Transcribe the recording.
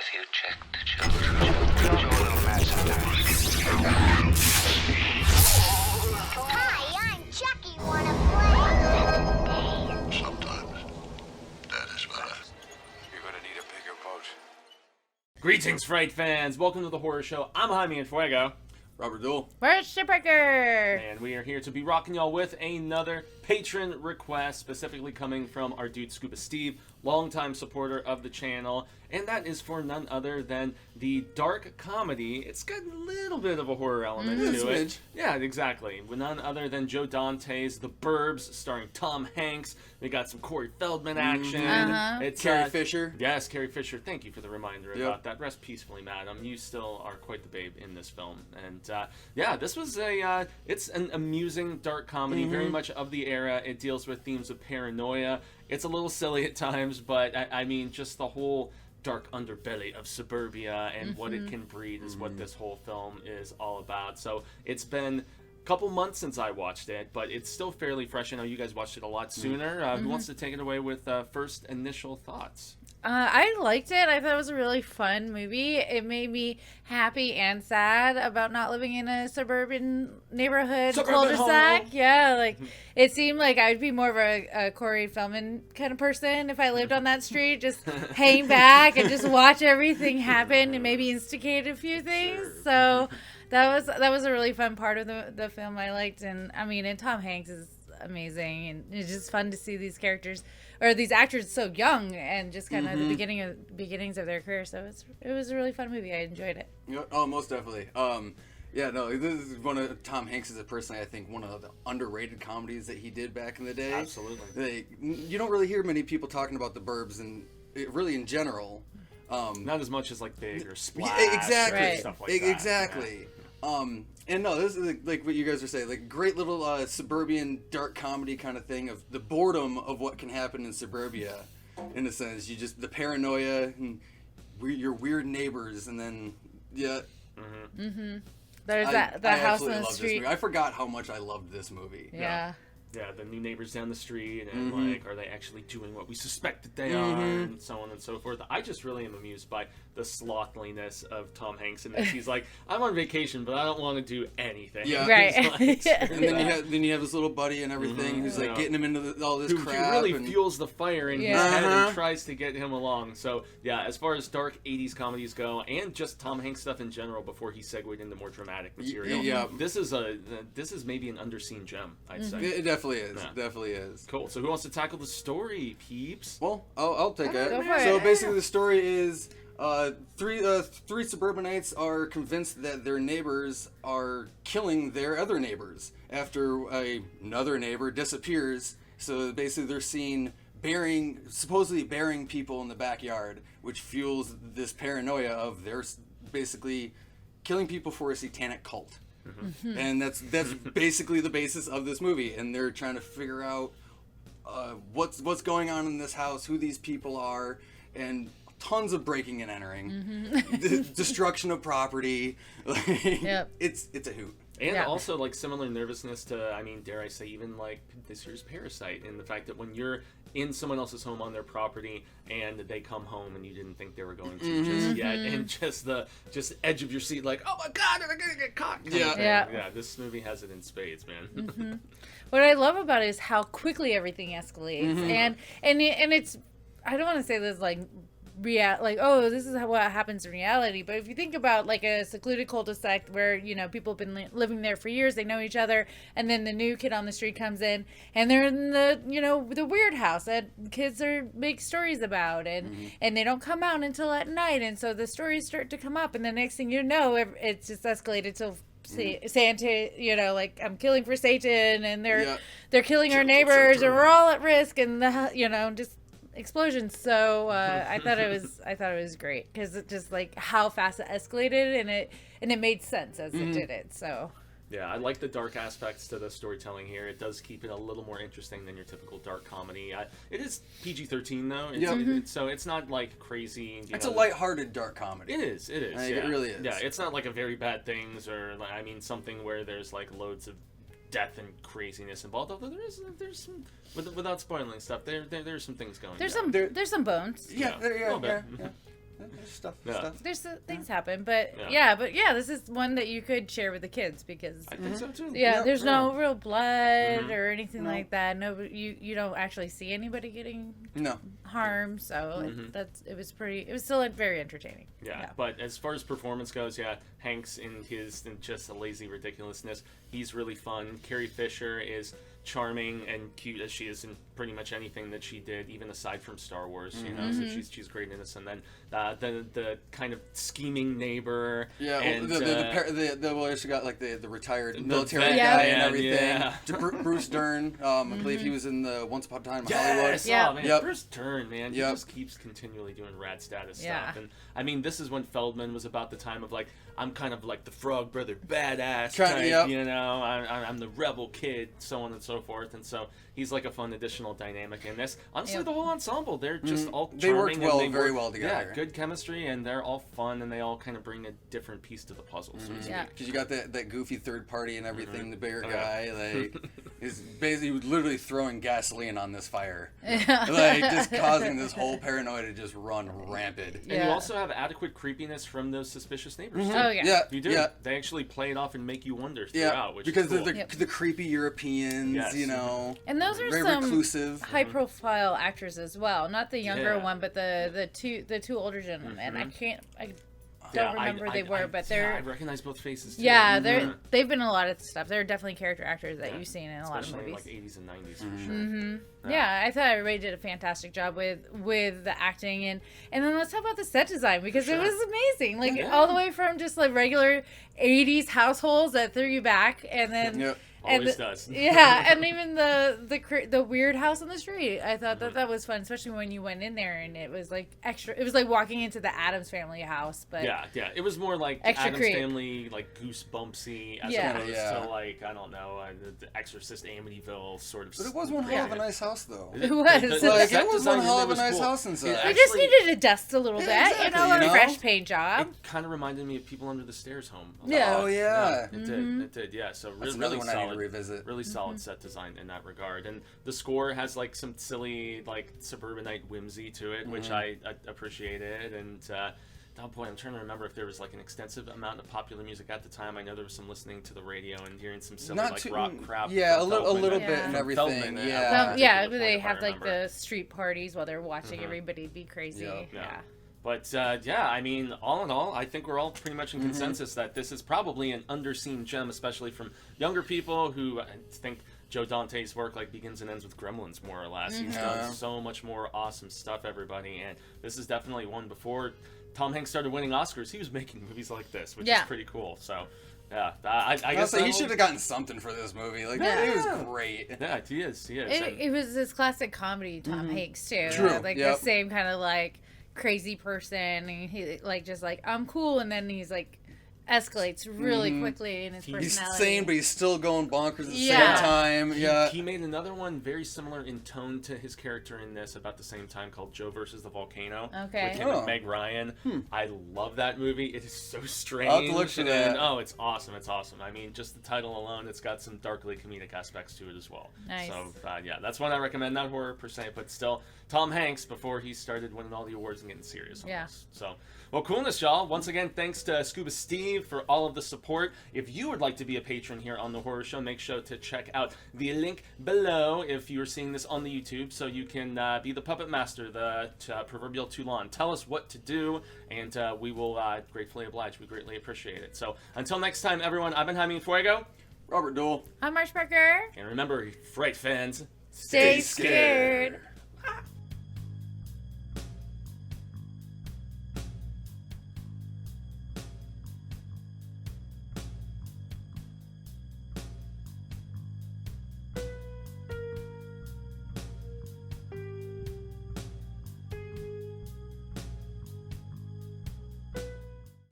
Have you checked the children? You're a little mad sometimes. Hi, I'm Chucky. Wanna play? Sometimes. That is better. You're gonna need a bigger boat. Greetings, Fright fans! Welcome to the horror show. I'm Jaime and Fuego. Robert Duell. We're Shipwrecker! And we are here to be rocking y'all with another patron request, specifically coming from our dude Scuba Steve, longtime supporter of the channel. And that is for none other than the dark comedy. It's got a little bit of a horror element to it. Smidge. Yeah, exactly. With none other than Joe Dante's The Burbs, starring Tom Hanks. We got some Corey Feldman action. It's Carrie Fisher. Yes, Carrie Fisher. Thank you for the reminder Yep. about that. Rest peacefully, madam. You still are quite the babe in this film. And yeah, this was it's an amusing dark comedy, very much of the era. It deals with themes of paranoia. It's a little silly at times, but I mean, just the whole dark underbelly of suburbia and what it can breed is what this whole film is all about. So it's been a couple months since I watched it, but it's still fairly fresh. I know you guys watched it a lot sooner. Who wants to take it away with first initial thoughts? I liked it. I thought it was a really fun movie. It made me happy and sad about not living in a suburban neighborhood cul-de-sac. Yeah, like it seemed like I'd be more of a Corey Feldman kind of person if I lived on that street, just hang back and just watch everything happen and maybe instigate a few things. So that was a really fun part of the film I liked. And I mean, and Tom Hanks is amazing, and it's just fun to see these characters or these actors so young and just kind of the beginnings of their career. So it was a really fun movie. I enjoyed it. Yeah, oh, most definitely. Yeah, no, this is one of Tom Hanks is personally, I think, one of the underrated comedies that he did back in the day. Absolutely. You don't really hear many people talking about the Burbs, and really in general. Not as much as like Big or Splash. Exactly. Or stuff like that. Exactly. Yeah. And no, this is like what you guys are saying, like great little suburban dark comedy kind of thing of the boredom of what can happen in suburbia, in a sense. You just the paranoia and your weird neighbors, and then There's I that house on absolutely the love this street. movie. I forgot how much I loved this movie. Yeah. Yeah, the new neighbors down the street, and like, are they actually doing what we suspect that they are, and so on and so forth. I just really am amused by the slothliness of Tom Hanks, and that he's like, I'm on vacation, but I don't want to do anything. Yeah. Right. He's like, And then you have his little buddy and everything who's like getting him into all this who crap. really and... fuels the fire in his head and tries to get him along. So yeah, as far as dark 80s comedies go, and just Tom Hanks stuff in general before he segued into more dramatic material, yeah. this is maybe an underseen gem, I'd say. It definitely is. Yeah. Definitely is. Cool. So who wants to tackle the story, peeps? Well, I'll take it. Go for So it. basically, the story is three suburbanites are convinced that their neighbors are killing their other neighbors after another neighbor disappears. So basically, they're seen supposedly burying people in the backyard, which fuels this paranoia of they're basically killing people for a satanic cult. And that's basically the basis of this movie, and they're trying to figure out what's going on in this house, who these people are, and tons of breaking and entering, destruction of property. It's a hoot. And also, like, similar nervousness to, I mean, dare I say, even, like, this year's Parasite, and the fact that when you're in someone else's home on their property, and they come home and you didn't think they were going to just yet, and just the edge of your seat, like, oh my god, I'm gonna get caught. Yeah, this movie has it in spades, man. What I love about it is how quickly everything escalates, and it's, I don't want to say this like this is what happens in reality, but if you think about like a secluded cul-de-sac where people have been living there for years, they know each other, and then the new kid on the street comes in and they're in the weird house that kids make stories about, and they don't come out until at night, and so the stories start to come up, and the next thing you know, it's just escalated to Santa, like I'm killing for Satan, and they're killing our neighbors, and we're all at risk, and just explosions. So I thought it was great because it just like how fast it escalated, and it made sense as it did it. So yeah, I like the dark aspects to the storytelling here. It does keep it a little more interesting than your typical dark comedy. It is PG-13 though, so it's not like crazy. It's a lighthearted dark comedy. It is. It really is. Yeah, it's not like a Very Bad Things or something where there's like loads of death and craziness involved. Although there's some, without spoiling stuff, there's some things going. There's some bones. Yeah. Stuff. There's things happen, but Yeah. this is one that you could share with the kids because I think so too. yeah, there's no real blood or anything No. like that. No, you don't actually see anybody getting harm, so it was still very entertaining. Yeah, but as far as performance goes, Hanks in just a lazy ridiculousness, he's really fun. Carrie Fisher is charming and cute as she is in pretty much anything that she did, even aside from Star Wars, you know. So she's great in this. And then the kind of scheming neighbor. Yeah, and, well, she got like the retired military vet guy and man, everything. yeah. Bruce Dern, I believe he was in the Once Upon a Time in Hollywood. Yes, Yeah. oh, man, Yep. Bruce Dern, man, he just keeps continually doing rad status stuff. And I mean, this is when Feldman was about the time of like, I'm kind of like the Frog Brother badass type, you know, I'm the rebel kid, so on and so forth. And so he's like a fun additional dynamic in this. Honestly, the whole ensemble, they're just all charming. They worked well, and very well together. Yeah, good chemistry, and they're all fun, and they all kind of bring a different piece to the puzzle. So to speak. Because you got that goofy third party and everything, the bigger guy, like, is basically literally throwing gasoline on this fire. Like, just causing this whole paranoia to just run rampant. And you also have adequate creepiness from those suspicious neighbors. Too. Oh yeah. You do. Yeah. They actually play it off and make you wonder throughout, which because is cool. they're the creepy Europeans, you know. And those are very some reclusive, high-profile actors as well. Not the younger one, but the two older gentlemen. I don't remember who they were, but they're. I recognize both faces too. Yeah, they've been in a lot of stuff. They're definitely character actors that you've seen in a lot of Especially movies. in like 80s and 90s for sure. Yeah, I thought everybody did a fantastic job with the acting and then let's talk about the set design because it was amazing. Like all the way from just like regular 80s households that threw you back and then Always does. Yeah, and even the weird house on the street. I thought that was fun, especially when you went in there and it was like extra. It was like walking into the Addams Family house, but yeah, it was more like extra Addams creep. Family, like Goosebumpsy, as opposed to like I don't know, the Exorcist Amityville sort of. But it was one hell of a nice house, though. It was. Like, it was one hell of a nice house inside. We just needed to dust a little bit, a fresh paint job. It kind of reminded me of People Under the Stairs home. Yeah. Oh yeah. It did. Yeah. So That's really one solid. I need to revisit. Really solid set design in that regard, and the score has like some silly like suburbanite whimsy to it, which I appreciated. And oh boy, I'm trying to remember if there was like an extensive amount of popular music at the time. I know there was some listening to the radio and hearing some silly rock crap. Yeah, a little Feldman bit and everything. Feldman, yeah, they have like the street parties while they're watching everybody be crazy. Yeah. But I mean, all in all, I think we're all pretty much in consensus that this is probably an underseen gem, especially from younger people who think Joe Dante's work like begins and ends with Gremlins, more or less. He's done so much more awesome stuff, everybody, and this is definitely one before Tom Hanks started winning Oscars. He was making movies like this, which is pretty cool. So. Yeah, I guess he should have gotten something for this movie. Like, it was great. Yeah, he is. It was this classic comedy Tom Hanks too. True. Like the same kind of like crazy person, and he like just like I'm cool, and then he's like escalates really quickly in his personality. He's sane, but he's still going bonkers at the same time. He made another one very similar in tone to his character in this about the same time called Joe versus the Volcano. Okay. With him and Meg Ryan. I love that movie. It is so strange. I'll have to look for that. Oh, it's awesome. It's awesome. I mean, just the title alone, it's got some darkly comedic aspects to it as well. Nice. So, that's one I recommend. Not horror per se, but still Tom Hanks before he started winning all the awards and getting serious on this. So, well, coolness, y'all. Once again, thanks to Scuba Steve for all of the support. If you would like to be a patron here on The Horror Show, make sure to check out the link below if you're seeing this on the YouTube, so you can be the puppet master, the proverbial Toulon. Tell us what to do, and we will gratefully oblige. We greatly appreciate it. So until next time, everyone, I've been Jaime Fuego. Robert Duell. I'm Marcia Parker. And remember, Fright fans, Stay scared.